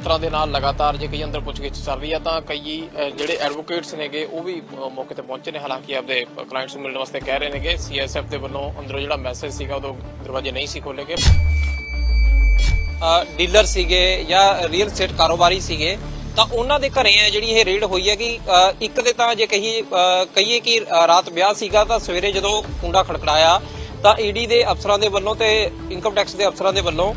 ਤਰ੍ਹਾਂ ਦੇ ਨਾਲ ਲਗਾਤਾਰ ਜੇ ਕਈ ਅੰਦਰ ਪੁੱਛਗਿੱਛ ਚੱਲ ਰਹੀ ਆ ਤਾਂ ਕਈ ਜਿਹੜੇ ਐਡਵੋਕੇਟਸ ਨੇਗੇ ਉਹ ਵੀ ਮੌਕੇ ਤੇ ਪਹੁੰਚੇ ਨੇ। ਹਾਲਾਂਕਿ ਆਪਦੇ ਕਲਾਇੰਟਸ ਨੂੰ ਮਿਲਣ ਵਾਸਤੇ ਕਹਿ ਰਹੇ ਨੇਗੇ। ਸੀਐਸਐਫ ਦੇ ਵੱਲੋਂ ਅੰਦਰੋਂ ਜਿਹੜਾ ਮੈਸੇਜ ਸੀਗਾ ਉਦੋਂ ਦਰਵਾਜ਼ੇ ਨਹੀਂ ਸੀ ਖੋਲੇ ਗਏ। ਡੀਲਰ ਸੀਗੇ ਜਾਂ ਰੀਅਲ estate ਕਾਰੋਬਾਰੀ ਸੀਗੇ ਤਾਂ ਉਹਨਾਂ ਦੇ ਘਰੇ ਹੈ ਜਿਹੜੀ ਇਹ ਰੇਡ ਹੋਈ ਹੈ ਕਿ ਇੱਕ ਦੇ ਤਾਂ ਜੇ ਕਹੀਏ ਕਿ ਰਾਤ ਵਿਆਹ ਸੀਗਾ ਤਾਂ ਸਵੇਰੇ ਜਦੋਂ ਕੁੰਡਾ ਖੜਕੜਾਇਆ ਤਾਂ ਈਡੀ ਦੇ ਅਫਸਰਾਂ ਦੇ ਵੱਲੋਂ ਤੇ ਇਨਕਮ ਟੈਕਸ ਦੇ ਅਫਸਰਾਂ ਦੇ ਵੱਲੋਂ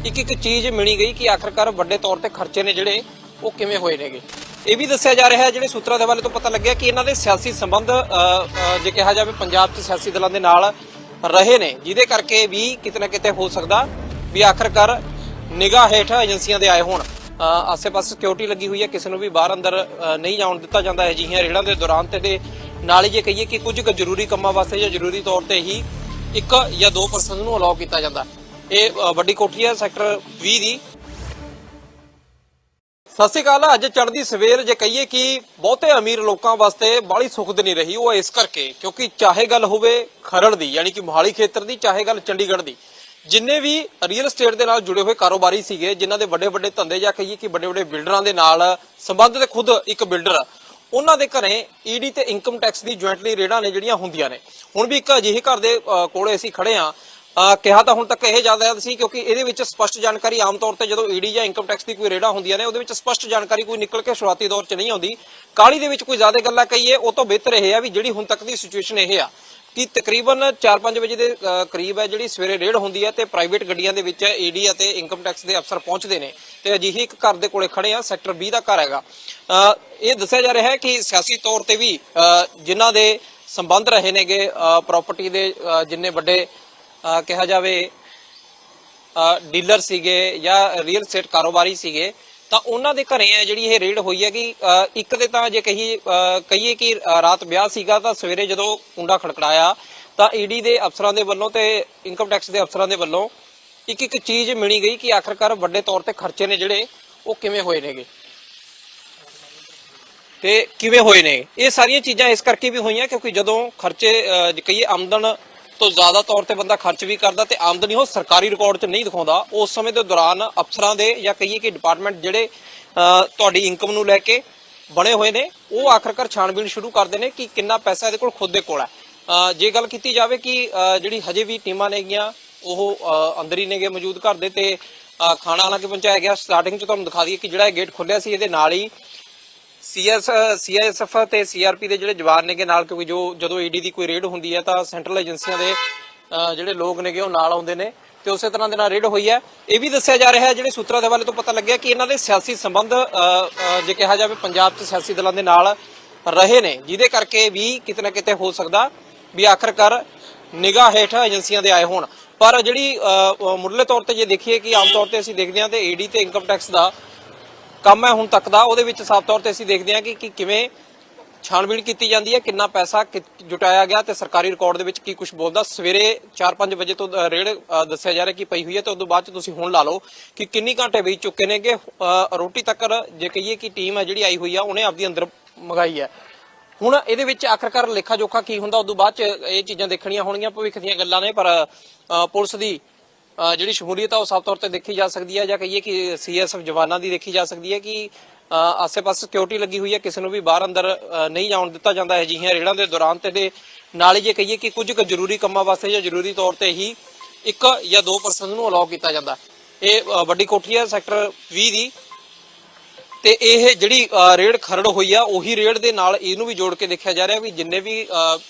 ਇੱਕ ਚੀਜ਼ ਮਿਣੀ ਗਈ ਕਿ ਆਖਰਕਾਰ ਵੱਡੇ ਤੌਰ ਤੇ ਖਰਚੇ ਨੇ ਜਿਹੜੇ ਉਹ ਕਿਵੇਂ ਹੋਏ ਨੇਗੇ। ਇਹ ਵੀ ਦੱਸਿਆ ਜਾ ਰਿਹਾ ਹੈ, ਜਿਹੜੇ ਸੂਤਰਾਂ ਦੇ ਹਵਾਲੇ ਤੋਂ ਪਤਾ ਲੱਗਿਆ ਕਿ ਇਹਨਾਂ ਦੇ ਸਿਆਸੀ ਸੰਬੰਧ ਜੇ ਕਿਹਾ ਜਾਵੇ ਪੰਜਾਬ 'ਚ ਸਿਆਸੀ ਦਲਾਂ ਦੇ ਨਾਲ ਰਹੇ ਨੇ, ਜਿਹਦੇ ਕਰਕੇ ਵੀ ਕਿਤੇ ਨਾ ਕਿਤੇ ਹੋ ਸਕਦਾ ਵੀ ਆਖਰਕਾਰ ਨਿਗਾਹ ਹੇਠ ਏਜੰਸੀਆਂ ਦੇ ਆਏ ਹੋਣ। ਆਸੇ-ਪਾਸੇ ਸਿਕਿਉਰਿਟੀ ਲੱਗੀ ਹੋਈ ਹੈ, ਕਿਸੇ ਨੂੰ ਵੀ ਬਾਹਰ ਅੰਦਰ ਨਹੀਂ ਜਾਣ ਦਿੱਤਾ ਜਾਂਦਾ ਹੈ ਅਜਿਹੀਆਂ ਰੇੜਾਂ ਦੇ ਦੌਰਾਨ। ਤੇ ਨਾਲ ਹੀ ਜੇ ਕਹੀਏ ਕਿ ਕੁਝ ਜ਼ਰੂਰੀ ਕੰਮਾਂ ਵਾਸਤੇ ਜਾਂ ਜ਼ਰੂਰੀ ਤੌਰ ਤੇ ਹੀ 1 ਜਾਂ 2 ਪਰਸਨ ਨੂੰ ਅਲਾਉ ਕੀਤਾ ਜਾਂਦਾ। ਇਹ ਵੱਡੀ ਕੋਠੀ ਹੈ ਸੈਕਟਰ 20 ਦੀ। ਸਤਿ ਸ਼੍ਰੀ ਅਕਾਲ। ਅੱਜ ਚੜ੍ਹਦੀ ਸਵੇਰ ਜੇ ਕਹੀਏ ਕਿ ਬਹੁਤੇ ਅਮੀਰ ਲੋਕਾਂ ਵਾਸਤੇ ਬਾਹਲੀ ਸੁਖਦ ਨਹੀਂ ਰਹੀ। ਉਹ ਇਸ ਕਰਕੇ ਕਿਉਂਕਿ ਚਾਹੇ ਗੱਲ ਹੋਵੇ ਖਰੜ ਦੀ ਯਾਨੀ ਕਿ ਮੋਹਾਲੀ ਖੇਤਰ ਦੀ, ਚਾਹੇ ਗੱਲ ਚੰਡੀਗੜ੍ਹ ਦੀ, ਜਿੰਨੇ ਵੀ ਰੀਅਲ estate ਦੇ ਨਾਲ ਜੁੜੇ ਹੋਏ ਕਾਰੋਬਾਰੀ ਸੀਗੇ, ਜਿਨ੍ਹਾਂ ਦੇ ਵੱਡੇ ਵੱਡੇ ਧੰਦੇ ਜਾਂ ਕਹੀਏ ਕਿ ਵੱਡੇ ਵੱਡੇ ਬਿਲਡਰਾਂ ਦੇ ਨਾਲ ਸੰਬੰਧ ਤੇ ਖੁਦ ਇੱਕ ਬਿਲਡਰ, ਉਹਨਾਂ ਦੇ ਘਰੇ ਈਡੀ ਤੇ ਇਨਕਮ ਟੈਕਸ ਦੀ ਜੁਆਇੰਟਲੀ ਰੇਡਾਂ ਨੇ ਜਿਹੜੀਆਂ ਹੁੰਦੀਆਂ ਨੇ। ਹੁਣ ਵੀ ਇੱਕ ਅਜਿਹੇ ਘਰ ਦੇ ਕੋਲੇ ਅਸੀਂ ਖੜੇ ਆ। ਕਿਹਾ ਤਾਂ ਹੁਣ ਤੱਕ ਇਹ ਜ਼ਿਆਦਾ ਸੀ ਕਿਉਂਕਿ ਇਹਦੇ ਵਿੱਚ ਸਪਸ਼ਟ ਜਾਣਕਾਰੀ ਆਮ ਤੌਰ ਤੇ ਜਦੋਂ ਈਡੀ ਜਾਂ ਇਨਕਮ ਟੈਕਸ ਦੀ ਕੋਈ ਰੇਡਾਂ ਹੁੰਦੀਆਂ ਨੇ ਉਹਦੇ ਵਿੱਚ ਸਪਸ਼ਟ ਜਾਣਕਾਰੀ ਕੋਈ ਨਿਕਲ ਕੇ ਸ਼ੁਰੂਆਤੀ ਦੌਰ 'ਚ ਨਹੀਂ ਆਉਂਦੀ। ਕਾਹਲੀ ਦੇ ਵਿੱਚ ਕੋਈ ਜ਼ਿਆਦਾ ਗੱਲਾਂ ਕਹੀਏ ਉਹ ਤੋਂ ਬਿਹਤਰ ਇਹ ਆ ਵੀ ਜਿਹੜੀ ਹੁਣ ਤੱਕ ਦੀ ਸਿਚੁਏਸ਼ਨ ਇਹ ਆ ਕਿ ਤਕਰੀਬਨ 4-5 ਵਜੇ ਦੇ ਕਰੀਬ ਹੈ ਜਿਹੜੀ ਸਵੇਰੇ ਰੇਡ ਹੁੰਦੀ ਹੈ ਤੇ ਪ੍ਰਾਈਵੇਟ ਗੱਡੀਆਂ ਦੇ ਵਿੱਚ ਈਡੀ ਅਤੇ ਇਨਕਮ ਟੈਕਸ ਦੇ ਅਫਸਰ ਪਹੁੰਚਦੇ ਨੇ ਤੇ ਅਜਿਹੀ ਇੱਕ ਘਰ ਦੇ ਕੋਲੇ ਖੜੇ ਆ। ਸੈਕਟਰ 20 ਦਾ ਘਰ ਹੈਗਾ। ਇਹ ਦੱਸਿਆ ਜਾ ਰਿਹਾ ਹੈ ਕਿ ਸਿਆਸੀ ਤੌਰ ਤੇ ਵੀ ਜਿਨ੍ਹਾਂ ਦੇ ਸੰਬੰਧ ਰਹੇ ਨੇਗੇ, ਪ੍ਰਾਪਰਟੀ ਦੇ ਜਿੰਨੇ ਵੱਡੇ ਕਿਹਾ ਜਾਵੇ ਡੀਲਰ ਸੀਗੇ ਜਾਂ ਰੀਅਲ estate ਕਾਰੋਬਾਰੀ ਸੀਗੇ ਤਾਂ ਉਹਨਾਂ ਦੇ ਘਰੇ ਹੈ ਜਿਹੜੀ ਇਹ ਰੇਡ ਹੋਈ ਹੈ ਕਿ ਇੱਕ ਦੇ ਤਾਂ ਜੇ ਕਹੀਏ ਕਿ ਰਾਤ ਵਿਆਹ ਸੀਗਾ ਤਾਂ ਸਵੇਰੇ ਜਦੋਂ ਕੁੰਡਾ ਖੜਕੜਾਇਆ ਤਾਂ ਈਡੀ ਦੇ ਅਫਸਰਾਂ ਦੇ ਵੱਲੋਂ ਤੇ ਇਨਕਮ ਟੈਕਸ ਦੇ ਅਫਸਰਾਂ ਦੇ ਵੱਲੋਂ ਇੱਕ ਚੀਜ਼ ਮਿਣੀ ਗਈ ਕਿ ਆਖਰਕਾਰ ਵੱਡੇ ਤੌਰ ਤੇ ਖਰਚੇ ਨੇ ਜਿਹੜੇ ਉਹ ਕਿਵੇਂ ਹੋਏ ਨੇਗੇ ਤੇ ਕਿਵੇਂ ਹੋਏ ਨੇ। ਇਹ ਸਾਰੀਆਂ ਚੀਜ਼ਾਂ ਇਸ ਕਰਕੇ ਵੀ ਹੋਈਆਂ ਕਿਉਂਕਿ ਜਦੋਂ ਖਰਚੇ ਕਹੀਏ ਆਮਦਨ ਤੋਂ ਜ਼ਿਆਦਾ ਤੌਰ ਤੇ ਬੰਦਾ ਖਰਚ ਵੀ ਕਰਦਾ ਤੇ ਆਮਦਨੀ ਉਹ ਸਰਕਾਰੀ ਰਿਕਾਰਡ 'ਚ ਨਹੀਂ ਦਿਖਾਉਂਦਾ, ਉਸ ਸਮੇਂ ਦੇ ਦੌਰਾਨ ਅਫਸਰਾਂ ਦੇ ਜਾਂ ਕਹੀਏ ਕਿ ਡਿਪਾਰਟਮੈਂਟ ਜਿਹੜੇ ਤੁਹਾਡੀ ਇਨਕਮ ਨੂੰ ਲੈ ਕੇ ਬਣੇ ਹੋਏ ਨੇ ਉਹ ਆਖਰਕਾਰ ਛਾਣਬੀਣ ਸ਼ੁਰੂ ਕਰਦੇ ਨੇ ਕਿ ਕਿੰਨਾ ਪੈਸਾ ਇਹਦੇ ਕੋਲ ਖੁਦ ਦੇ ਕੋਲ ਹੈ। ਜੇ ਗੱਲ ਕੀਤੀ ਜਾਵੇ ਕਿ ਜਿਹੜੀ ਹਜੇ ਵੀ ਟੀਮਾਂ ਨੇਗੀਆਂ ਉਹ ਅੰਦਰ ਹੀ ਨੇਗੇ ਮੌਜੂਦ ਘਰ ਦੇ ਤੇ ਖਾਣਾ ਹਾਲਾਂਕਿ ਪਹੁੰਚਾਇਆ ਗਿਆ। ਸਟਾਰਟਿੰਗ 'ਚ ਤੁਹਾਨੂੰ ਦਿਖਾ ਦਈਏ ਕਿ ਜਿਹੜਾ ਇਹ ਗੇਟ ਖੁੱਲਿਆ ਸੀ ਇਹਦੇ ਨਾਲ ਹੀ ਸੀਆਈਐਸਐਫ ਤੇ ਸੀਆਰਪੀ ਦੇ ਜਿਹੜੇ ਜਵਾਨ ਨੇਗੇ ਨਾਲ, ਕਿਉਂਕਿ ਜਦੋਂ ਈਡੀ ਦੀ ਕੋਈ ਰੇਡ ਹੁੰਦੀ ਹੈ ਤਾਂ ਸੈਂਟਰਲ ਏਜੰਸੀਆਂ ਦੇ ਜਿਹੜੇ ਲੋਕ ਨੇਗੇ ਉਹ ਨਾਲ ਆਉਂਦੇ ਨੇ ਤੇ ਉਸੇ ਤਰ੍ਹਾਂ ਦੇ ਨਾਲ ਰੇਡ ਹੋਈ ਹੈ। ਇਹ ਵੀ ਦੱਸਿਆ ਜਾ ਰਿਹਾ ਹੈ, ਜਿਹੜੇ ਸੂਤਰਾਂ ਦੇ ਹਵਾਲੇ ਤੋਂ ਪਤਾ ਲੱਗਿਆ ਕਿ ਇਹਨਾਂ ਦੇ ਸਿਆਸੀ ਸੰਬੰਧ ਜੇ ਕਿਹਾ ਜਾਵੇ ਪੰਜਾਬ 'ਚ ਸਿਆਸੀ ਦਲਾਂ ਦੇ ਨਾਲ ਰਹੇ ਨੇ, ਜਿਹਦੇ ਕਰਕੇ ਵੀ ਕਿਤੇ ਨਾ ਕਿਤੇ ਹੋ ਸਕਦਾ ਵੀ ਆਖਰਕਾਰ ਨਿਗਾਹ ਹੇਠ ਏਜੰਸੀਆਂ ਦੇ ਆਏ ਹੋਣ। ਪਰ ਜਿਹੜੀ ਮੁੱਢਲੇ ਤੌਰ ਤੇ ਜੇ ਦੇਖੀਏ ਕਿ ਆਮ ਤੌਰ ਤੇ ਅਸੀਂ ਦੇਖਦੇ ਹਾਂ ਤੇ ਈਡੀ ਤੇ ਇਨਕਮ ਟੈਕਸ ਦਾ ਕੰਮ ਹੈ ਹੁਣ ਤੱਕ ਦਾ, ਉਹਦੇ ਵਿੱਚ ਸਾਫ਼ ਤੌਰ ਤੇ ਅਸੀਂ ਦੇਖਦੇ ਹਾਂ ਕਿ ਕਿਵੇਂ ਛਾਣਬੀਣ ਕੀਤੀ ਜਾਂਦੀ ਹੈ, ਕਿੰਨਾ ਪੈਸਾ ਜੁਟਾਇਆ ਗਿਆ ਤੇ ਸਰਕਾਰੀ ਰਿਕਾਰਡ ਦੇ ਵਿੱਚ ਕੀ ਕੁਝ ਬੋਲਦਾ। ਸਵੇਰੇ 4-5 ਵਜੇ ਤੋਂ ਰੇਡ ਦੱਸਿਆ ਜਾ ਰਿਹਾ ਕਿ ਪਈ ਹੋਈ ਹੈ ਤੇ ਉਦੋਂ ਬਾਅਦ ਚ ਤੁਸੀਂ ਹੁਣ ਲਾ ਲਓ ਕਿ ਕਿੰਨੀ ਘੰਟੇ ਬੀਤ ਚੁੱਕੇ ਨੇ ਕਿ ਰੋਟੀ ਤੱਕ ਜੇ ਕਹੀਏ ਕਿ ਟੀਮ ਹੈ ਜਿਹੜੀ ਆਈ ਹੋਈ ਆ ਉਹਨੇ ਆਪਦੀ ਅੰਦਰ ਮੰਗਾਈ ਹੈ। ਹੁਣ ਇਹਦੇ ਵਿੱਚ ਆਖਰਕਾਰ ਲੇਖਾ ਜੋਖਾ ਕੀ ਹੁੰਦਾ ਉਦੋਂ ਬਾਅਦ ਚ ਇਹ ਚੀਜ਼ਾਂ ਦੇਖਣੀਆਂ ਹੋਣਗੀਆਂ, ਭਵਿੱਖ ਦੀਆਂ ਗੱਲਾਂ ਨੇ। ਪਰ ਪੁਲਿਸ ਦੀ ਜਿਹੜੀ ਸ਼ਮੂਲੀਅਤ ਆ ਉਹ ਸਾਫ਼ ਤੌਰ ਤੇ ਦੇਖੀ ਜਾ ਸਕਦੀ ਹੈ ਜਾਂ ਕਹੀਏ ਕਿ ਸੀਐਸਐਫ ਜਵਾਨਾਂ ਦੀ ਦੇਖੀ ਜਾ ਸਕਦੀ ਹੈ ਕਿ ਆਸੇ-ਪਾਸੇ ਸਿਕਿਉਰਿਟੀ ਲੱਗੀ ਹੋਈ ਹੈ, ਕਿਸੇ ਨੂੰ ਵੀ ਬਾਹਰ ਅੰਦਰ ਨਹੀਂ ਜਾਣ ਦਿੱਤਾ ਜਾਂਦਾ ਹੈ ਅਜਿਹੀਆਂ ਰੇੜਾਂ ਦੇ ਦੌਰਾਨ। ਤੇ ਨਾਲ ਹੀ ਜੇ ਕਹੀਏ ਕਿ ਕੁਝ ਜ਼ਰੂਰੀ ਕੰਮਾਂ ਵਾਸਤੇ ਜਾਂ ਜ਼ਰੂਰੀ ਤੌਰ ਤੇ ਹੀ 1 ਜਾਂ 2 ਪਰਸਨ ਨੂੰ ਅਲਾਉ ਕੀਤਾ ਜਾਂਦਾ। ਇਹ ਵੱਡੀ ਕੋਠੀ ਹੈ ਸੈਕਟਰ 20 ਦੀ ਤੇ ਇਹ ਜਿਹੜੀ ਰੇਡ ਖਰੜ ਹੋਈ ਆ ਉਹੀ ਰੇਡ ਦੇ ਨਾਲ ਇਹਨੂੰ ਵੀ ਜੋੜ ਕੇ ਦੇਖਿਆ ਜਾ ਰਿਹਾ ਵੀ ਜਿੰਨੇ ਵੀ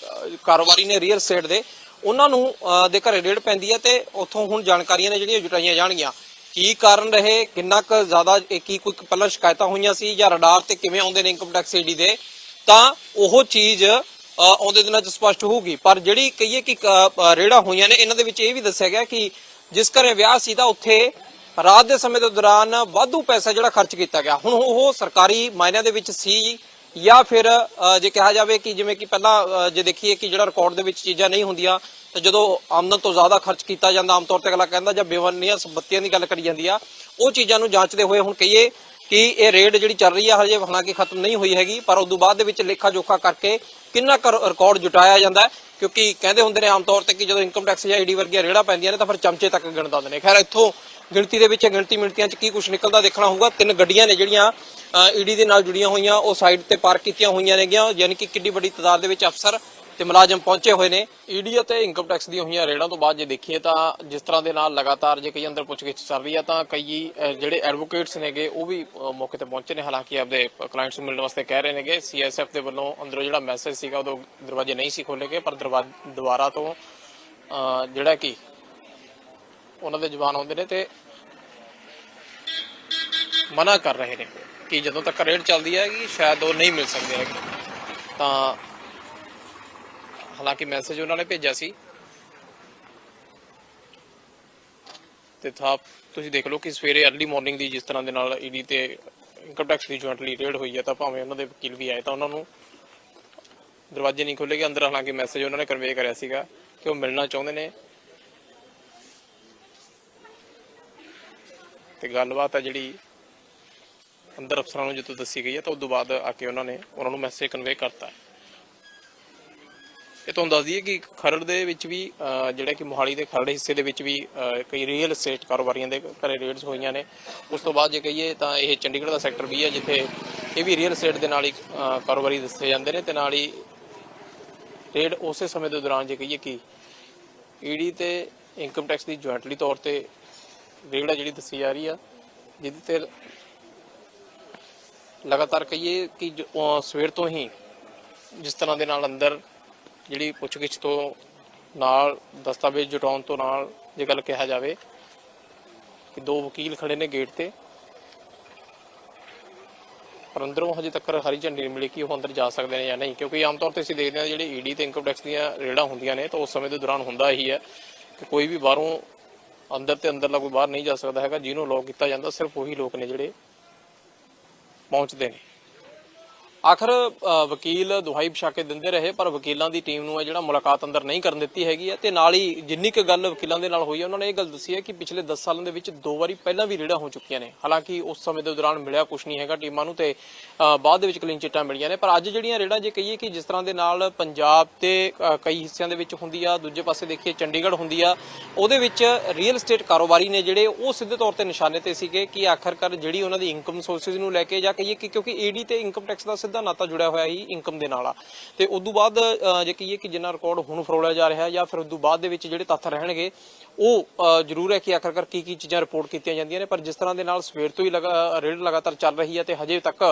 ਕਾਰੋਬਾਰੀ ਨੇ ਰੀਅਲ estate ਦੇ ਉਹਨਾਂ ਨੂੰ ਦੇ ਘਰੇ ਰੇਡ ਪੈਂਦੀ ਹੈ ਤੇ ਉੱਥੋਂ ਹੁਣ ਜਾਣਕਾਰੀਆਂ ਨੇ ਜਿਹੜੀਆਂ ਜੁਟਾਈਆਂ ਜਾਣਗੀਆਂ। ਕੀ ਕਾਰਨ ਰਹੇ, ਕਿੰਨਾ ਕੁ ਜ਼ਿਆਦਾ ਕੀ ਕੋਈ ਪਹਿਲਾਂ ਸ਼ਿਕਾਇਤਾਂ ਹੋਈਆਂ ਸੀ ਜਾਂ ਰਡਾਰ ਤੇ ਕਿਵੇਂ ਆਉਂਦੇ ਨੇ ਇਨਕਮ ਟੈਕਸ ਈਡੀ ਦੇ, ਤਾਂ ਉਹ ਚੀਜ਼ ਆਉਂਦੇ ਦਿਨਾਂ 'ਚ ਸਪਸ਼ਟ ਹੋਊਗੀ। ਪਰ ਜਿਹੜੀ ਕਹੀਏ ਕਿ ਰੇਡਾਂ ਹੋਈਆਂ ਨੇ ਇਹਨਾਂ ਦੇ ਵਿੱਚ ਇਹ ਵੀ ਦੱਸਿਆ ਗਿਆ ਕਿ ਜਿਸ ਘਰੇ ਵਿਆਹ ਸੀ ਤਾਂ ਉੱਥੇ ਰਾਤ ਦੇ ਸਮੇਂ ਦੇ ਦੌਰਾਨ ਵਾਧੂ ਪੈਸਾ ਜਿਹੜਾ ਖਰਚ ਕੀਤਾ ਗਿਆ। ਹੁਣ ਉਹ ਸਰਕਾਰੀ ਮਾਇਨਿਆਂ ਦੇ ਵਿੱਚ ਸੀ ਜਾਂ ਫਿਰ ਜੇ ਕਿਹਾ ਜਾਵੇ ਕਿ ਜਿਵੇਂ ਕਿ ਪਹਿਲਾਂ ਜੇ ਦੇਖੀਏ ਕਿ ਜਿਹੜਾ ਰਿਕਾਰਡ ਦੇ ਵਿੱਚ ਚੀਜ਼ਾਂ ਨਹੀਂ ਹੁੰਦੀਆਂ ਤੇ ਜਦੋਂ ਆਮਦਨ ਤੋਂ ਜ਼ਿਆਦਾ ਖਰਚ ਕੀਤਾ ਜਾਂਦਾ ਆਮ ਤੌਰ ਤੇ ਅਗਲਾ ਕਹਿੰਦਾ ਜਾਂ ਬੇਵੰਨੀਆਂ ਸੰਪਤੀਆਂ ਦੀ ਗੱਲ ਕਰੀ ਜਾਂਦੀ ਆ, ਉਹ ਚੀਜ਼ਾਂ ਨੂੰ ਜਾਂਚਦੇ ਹੋਏ ਹੁਣ ਕਹੀਏ ਕਿ ਇਹ ਰੇਡ ਜਿਹੜੀ ਚੱਲ ਰਹੀ ਆ ਹਜੇ ਹਾਲਾਂਕਿ ਖਤਮ ਨਹੀਂ ਹੋਈ ਹੈਗੀ, ਪਰ ਉਦੋਂ ਬਾਅਦ ਦੇ ਵਿੱਚ ਲੇਖਾ ਜੋਖਾ ਕਰਕੇ ਕਿੰਨਾ ਕੁ ਰਿਕਾਰਡ ਜੁਟਾਇਆ ਜਾਂਦਾ। ਕਿਉਂਕਿ ਕਹਿੰਦੇ ਹੁੰਦੇ ਨੇ ਆਮ ਤੌਰ ਤੇ ਕਿ ਜਦੋਂ ਇਨਕਮ ਟੈਕਸ ਜਾਂ ਈਡੀ ਵਰਗੀਆਂ ਰੇੜਾਂ ਪੈਂਦੀਆਂ ਨੇ ਤਾਂ ਫਿਰ ਚਮਚੇ ਤੱਕ ਗਿਣਦਾ ਹੁੰਦੇ ਨੇ। ਖੈਰ ਇੱਥੋਂ ਗਿਣਤੀ ਦੇ ਵਿੱਚ ਗਿਣਤੀ ਮਿੰਟੀਆਂ 'ਚ ਕੀ ਕੁਝ ਨਿਕਲਦਾ ਦੇਖਣਾ ਹੋਊਗਾ। 3 ਗੱਡੀਆਂ ਨੇ ਜਿਹੜੀਆਂ ਈਡੀ ਦੇ ਨਾਲ ਜੁੜੀਆਂ ਹੋਈਆਂ ਉਹ ਸਾਈਡ ਤੇ ਪਾਰਕ ਕੀਤੀਆਂ ਹੋਈਆਂ ਨੇਗੀਆਂ, ਯਾਨੀ ਕਿ ਕਿੰਨੀ ਵੱਡੀ ਤਾਦਾਦ ਦੇ ਵਿੱਚ ਅਫਸਰ ਤੇ ਮੁਲਾਜ਼ਮ ਪਹੁੰਚੇ ਹੋਏ ਨੇ। ਈਡੀ ਅਤੇ ਇਨਕਮ ਟੈਕਸ ਦੀਆਂ ਹੋਈਆਂ ਰੇਡਾਂ ਤੋਂ ਬਾਅਦ ਜੇ ਦੇਖੀਏ ਤਾਂ ਜਿਸ ਤਰ੍ਹਾਂ ਦੇ ਨਾਲ ਲਗਾਤਾਰ ਜੇ ਕਈ ਅੰਦਰ ਪੁੱਛਗਿੱਛ ਚੱਲ ਰਹੀ ਆ ਤਾਂ ਕਈ ਜਿਹੜੇ ਐਡਵੋਕੇਟਸ ਨੇਗੇ ਉਹ ਵੀ ਮੌਕੇ ਤੇ ਪਹੁੰਚੇ ਨੇ। ਹਾਲਾਂਕਿ ਆਪਦੇ ਕਲਾਇੰਟਸ ਨੂੰ ਮਿਲਣ ਵਾਸਤੇ ਕਹਿ ਰਹੇ ਨੇਗੇ। ਸੀਐਸਐਫ ਦੇ ਵੱਲੋਂ ਅੰਦਰੋਂ ਜਿਹੜਾ ਮੈਸੇਜ ਸੀਗਾ ਉਦੋਂ ਦਰਵਾਜ਼ੇ ਨਹੀਂ ਸੀ ਖੋਲੇ ਗਏ, ਪਰ ਦੁਬਾਰਾ ਤੋਂ ਜਿਹੜਾ ਕਿ ਉਹਨਾਂ ਦੇ ਜਵਾਨ ਆਉਂਦੇ ਨੇ ਤੇ ਮਨਾ ਕਰ ਰਹੇ ਨੇ ਕਿ ਜਦੋਂ ਤੱਕ ਰੇਡ ਚੱਲਦੀ ਹੈ ਕਿ ਸ਼ਾਇਦ ਉਹ ਨਹੀਂ ਮਿਲ ਸਕਦੇ ਹੈਗੇ। ਤਾਂ ਹਾਲਾਂਕਿ ਮੈਸੇਜ ਉਹਨਾਂ ਨੇ ਭੇਜਿਆ ਸੀ ਤੇ ਤੁਸੀਂ ਦੇਖ ਲਓ ਕਿ ਸਵੇਰੇ ਅਰਲੀ ਮਾਰਨਿੰਗ ਦੀ ਜਿਸ ਤਰ੍ਹਾਂ ਦੇ ਨਾਲ ਈਡੀ ਤੇ ਇਨਕਮ ਟੈਕਸ ਦੀ ਜੁਆਇੰਟਲੀ ਰੇਡ ਹੋਈ ਹੈ ਤਾਂ ਭਾਵੇਂ ਉਹਨਾਂ ਦੇ ਵਕੀਲ ਵੀ ਆਏ ਤਾਂ ਉਹਨਾਂ ਨੂੰ ਦਰਵਾਜ਼ੇ ਨਹੀਂ ਖੋਲ੍ਹੇ ਗਏ ਅੰਦਰ। ਹਾਲਾਂਕਿ ਮੈਸੇਜ ਉਹਨਾਂ ਨੇ ਕਨਵੇ ਕਰਿਆ ਸੀਗਾ ਕਿ ਉਹ ਮਿਲਣਾ ਚਾਹੁੰਦੇ ਨੇ ਤੇ ਗੱਲਬਾਤ ਹੈ ਜਿਹੜੀ ਅੰਦਰ ਅਫਸਰਾਂ ਨੂੰ ਜਦੋਂ ਦੱਸੀ ਗਈ ਹੈ ਤਾਂ ਉਸ ਤੋਂ ਬਾਅਦ ਆ ਕੇ ਉਹਨਾਂ ਨੂੰ ਮੈਸੇਜ ਕਨਵੇ ਕਰਤਾ। ਇਹ ਤੁਹਾਨੂੰ ਦੱਸ ਦਈਏ ਕਿ ਖਰੜ ਦੇ ਵਿੱਚ ਵੀ ਜਿਹੜਾ ਕਿ ਮੋਹਾਲੀ ਦੇ ਖਰੜ ਹਿੱਸੇ ਦੇ ਵਿੱਚ ਵੀ ਕਈ ਰੀਅਲ estate ਕਾਰੋਬਾਰੀਆਂ ਦੇ ਘਰੇ ਰੇਡਸ ਹੋਈਆਂ ਨੇ। ਉਸ ਤੋਂ ਬਾਅਦ ਜੇ ਕਹੀਏ ਤਾਂ ਇਹ ਚੰਡੀਗੜ੍ਹ ਦਾ ਸੈਕਟਰ ਵੀ ਹੈ ਜਿੱਥੇ ਇਹ ਵੀ ਰੀਅਲ estate ਦੇ ਨਾਲ ਹੀ ਕਾਰੋਬਾਰੀ ਦੱਸੇ ਜਾਂਦੇ ਨੇ ਤੇ ਨਾਲ ਹੀ ਰੇਡ ਉਸੇ ਸਮੇਂ ਦੇ ਦੌਰਾਨ ਜੇ ਕਹੀਏ ਕਿ ਈਡੀ ਤੇ ਇਨਕਮ ਟੈਕਸ ਦੀ ਜੁਆਇੰਟਲੀ ਤੌਰ ਤੇ ਰੇਡ ਆ ਜਿਹੜੀ ਦੱਸੀ ਜਾ ਰਹੀ ਆ, ਜਿਹਦੇ ਤੇ ਲਗਾਤਾਰ ਕਹੀਏ ਕਿ ਸਵੇਰ ਤੋਂ ਹੀ ਜਿਸ ਤਰ੍ਹਾਂ ਦੇ ਨਾਲ ਅੰਦਰ ਜਿਹੜੀ ਪੁੱਛਗਿੱਛ ਤੋਂ ਨਾਲ ਦਸਤਾਵੇਜ਼ ਜੁਟਾਉਣ ਤੋਂ ਨਾਲ ਜੇ ਗੱਲ ਕਿਹਾ ਜਾਵੇ ਕਿ 2 ਵਕੀਲ ਖੜੇ ਨੇ ਗੇਟ ਤੇ, ਪਰ ਅੰਦਰੋਂ ਹਜੇ ਤੱਕ ਹਰੀ ਝੰਡੀ ਨਹੀਂ ਮਿਲੀ ਕਿ ਉਹ ਅੰਦਰ ਜਾ ਸਕਦੇ ਨੇ ਜਾਂ ਨਹੀਂ। ਕਿਉਂਕਿ ਆਮ ਤੌਰ ਤੇ ਅਸੀਂ ਦੇਖਦੇ ਹਾਂ ਜਿਹੜੇ ਈਡੀ ਤੇ ਇਨਕਮ ਟੈਕਸ ਦੀਆਂ ਰੇਡਾਂ ਹੁੰਦੀਆਂ ਨੇ ਤਾਂ ਉਸ ਸਮੇਂ ਦੇ ਦੌਰਾਨ ਹੁੰਦਾ ਇਹੀ ਹੈ ਕਿ ਕੋਈ ਵੀ ਬਾਹਰੋਂ ਅੰਦਰ ਤੇ ਅੰਦਰਲਾ ਕੋਈ ਬਾਹਰ ਨਹੀਂ ਜਾ ਸਕਦਾ ਹੈਗਾ। ਜਿਹਨੂੰ ਅਲਾਉ ਕੀਤਾ ਜਾਂਦਾ ਸਿਰਫ ਉਹੀ ਲੋਕ ਨੇ ਜਿਹੜੇ ਪਹੁੰਚਦੇ ਨੇ। ਆਖਰ ਵਕੀਲ ਦੁਹਾਈ ਵਿਛਾ ਕੇ ਦਿੰਦੇ ਰਹੇ ਪਰ ਵਕੀਲਾਂ ਦੀ ਟੀਮ ਨੂੰ ਜਿਹੜਾ ਮੁਲਾਕਾਤ ਅੰਦਰ ਨਹੀਂ ਕਰਨ ਦਿੱਤੀ ਹੈਗੀ ਹੈ। ਤੇ ਨਾਲ ਹੀ ਜਿੰਨੀ ਕੁ ਗੱਲ ਵਕੀਲਾਂ ਦੇ ਨਾਲ ਹੋਈ ਹੈ ਉਹਨਾਂ ਨੇ ਇਹ ਗੱਲ ਦੱਸੀ ਹੈ ਕਿ ਪਿਛਲੇ 10 ਸਾਲਾਂ ਦੇ ਵਿੱਚ 2 ਵਾਰੀ ਪਹਿਲਾਂ ਵੀ ਰੇਡਾਂ ਹੋ ਚੁੱਕੀਆਂ ਨੇ। ਹਾਲਾਂਕਿ ਉਸ ਸਮੇਂ ਦੇ ਦੌਰਾਨ ਮਿਲਿਆ ਕੁਝ ਨਹੀਂ ਹੈਗਾ ਟੀਮਾਂ ਨੂੰ ਤੇ ਬਾਅਦ ਦੇ ਵਿੱਚ ਕਲੀਨ ਚਿੱਟਾਂ ਮਿਲੀਆਂ ਨੇ। ਪਰ ਅੱਜ ਜਿਹੜੀਆਂ ਰੇਡਾਂ ਜੇ ਕਹੀਏ ਕਿ ਜਿਸ ਤਰ੍ਹਾਂ ਦੇ ਨਾਲ ਪੰਜਾਬ ਤੇ ਕਈ ਹਿੱਸਿਆਂ ਦੇ ਵਿੱਚ ਹੁੰਦੀ ਆ, ਦੂਜੇ ਪਾਸੇ ਦੇਖੀਏ ਚੰਡੀਗੜ੍ਹ ਹੁੰਦੀ ਆ, ਉਹਦੇ ਵਿੱਚ ਰੀਅਲ estate ਕਾਰੋਬਾਰੀ ਨੇ ਜਿਹੜੇ ਉਹ ਸਿੱਧੇ ਤੌਰ ਤੇ ਨਿਸ਼ਾਨੇ ਤੇ ਸੀਗੇ ਕਿ ਆਖਰਕਾਰ ਜਿਹੜੀ ਉਹਨਾਂ ਦੀ ਇਨਕਮ ਸੋਰਸਿਸ ਨੂੰ ਲੈ ਕੇ ਜਾਂ ਕਹੀਏ ਕਿ ਕਿਉਂਕਿ ਈਡੀ ਤੇ ਇਨਕਮ ਟੈਕਸ ਦਾ ਸਿੱਧਾ ਨਾਤਾ ਜੁੜਿਆ ਹੋਇਆ ਹੀ ਇਨਕਮ ਦੇ ਨਾਲ ਆ ਤੇ ਉਦੋਂ ਬਾਅਦ ਜੇ ਕਹੀਏ ਕਿ ਜਿੰਨਾ ਰਿਕਾਰਡ ਹੁਣ ਫਰੋਲਿਆ ਜਾ ਰਿਹਾ ਜਾਂ ਫਿਰ ਉਦੋਂ ਬਾਅਦ ਦੇ ਵਿੱਚ ਜਿਹੜੇ ਤੱਥ ਰਹਿਣਗੇ ਉਹ ਜ਼ਰੂਰ ਹੈ ਕਿ ਆਖਰਕਾਰ ਕੀ ਚੀਜ਼ਾਂ ਰਿਪੋਰਟ ਕੀਤੀਆਂ ਜਾਂਦੀਆਂ ਨੇ। ਪਰ ਜਿਸ ਤਰ੍ਹਾਂ ਦੇ ਨਾਲ ਸਵੇਰ ਤੋਂ ਹੀ ਰੇਡ ਲਗਾਤਾਰ ਚੱਲ ਰਹੀ ਹੈ ਤੇ ਹਜੇ ਤੱਕ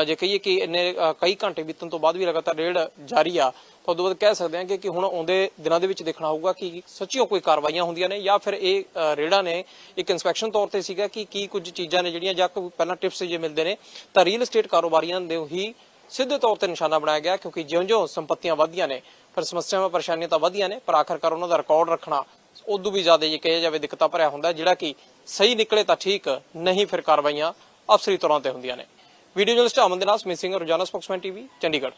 ਜੇ ਕਹੀਏ ਕਿ ਇੰਨੇ ਕਈ ਘੰਟੇ ਬੀਤਣ ਤੋਂ ਬਾਅਦ ਵੀ ਲਗਾਤਾਰ ਰੇਡ ਜਾਰੀ ਆ ਤਾਂ ਉਦੋਂ ਬਾਅਦ ਕਹਿ ਸਕਦੇ ਹਾਂ ਕਿ ਹੁਣ ਆਉਂਦੇ ਦਿਨਾਂ ਦੇ ਵਿੱਚ ਦੇਖਣਾ ਹੋਊਗਾ ਕਿ ਸੱਚੀਓ ਕੋਈ ਕਾਰਵਾਈਆਂ ਹੁੰਦੀਆਂ ਨੇ ਜਾਂ ਫਿਰ ਇਹ ਰੇਡਾਂ ਨੇ ਇੱਕ ਇਨਸਪੈਕਸ਼ਨ ਤੌਰ ਤੇ ਸੀਗਾ ਕਿ ਕੀ ਕੁਝ ਚੀਜ਼ਾਂ ਨੇ ਜਿਹੜੀਆਂ ਜਾਂ ਪਹਿਲਾਂ ਟਿਪਸ ਜੇ ਮਿਲਦੇ ਨੇ ਤਾਂ ਰੀਅਲ estate ਕਾਰੋਬਾਰੀਆਂ ਦੇ ਹੀ ਸਿੱਧੇ ਤੌਰ ਤੇ ਨਿਸ਼ਾਨਾ ਬਣਾਇਆ ਗਿਆ। ਕਿਉਂਕਿ ਜਿਉਂ-ਜਿਉਂ ਸੰਪਤੀਆਂ ਵਧਦੀਆਂ ਨੇ ਫਿਰ ਸਮੱਸਿਆਵਾਂ ਪਰੇਸ਼ਾਨੀਆਂ ਤਾਂ ਵਧੀਆਂ ਨੇ ਪਰ ਆਖਰਕਾਰ ਉਹਨਾਂ ਦਾ ਰਿਕਾਰਡ ਰੱਖਣਾ ਉਦੋਂ ਵੀ ਜ਼ਿਆਦਾ ਜੇ ਕਿਹਾ ਜਾਵੇ ਦਿੱਕਤਾਂ ਭਰਿਆ ਹੁੰਦਾ ਜਿਹੜਾ ਕਿ ਸਹੀ ਨਿਕਲੇ ਤਾਂ ਠੀਕ, ਨਹੀਂ ਫਿਰ ਕਾਰਵਾਈਆਂ ਅਫਸਰੀ ਤੌਰਾਂ ਤੇ ਹੁੰਦੀਆਂ ਨੇ। ਵੀਡੀਓ ਜਰਨਲਿਸਟ ਅਮਨ ਦੇ ਨਾਲ ਸਮਿਤ ਸਿੰਘ, ਰੋਜ਼ਾਨਾ ਸਪੋਕਸਮੈਨ ਟੀਵੀ, ਚੰਡੀਗੜ੍ਹ।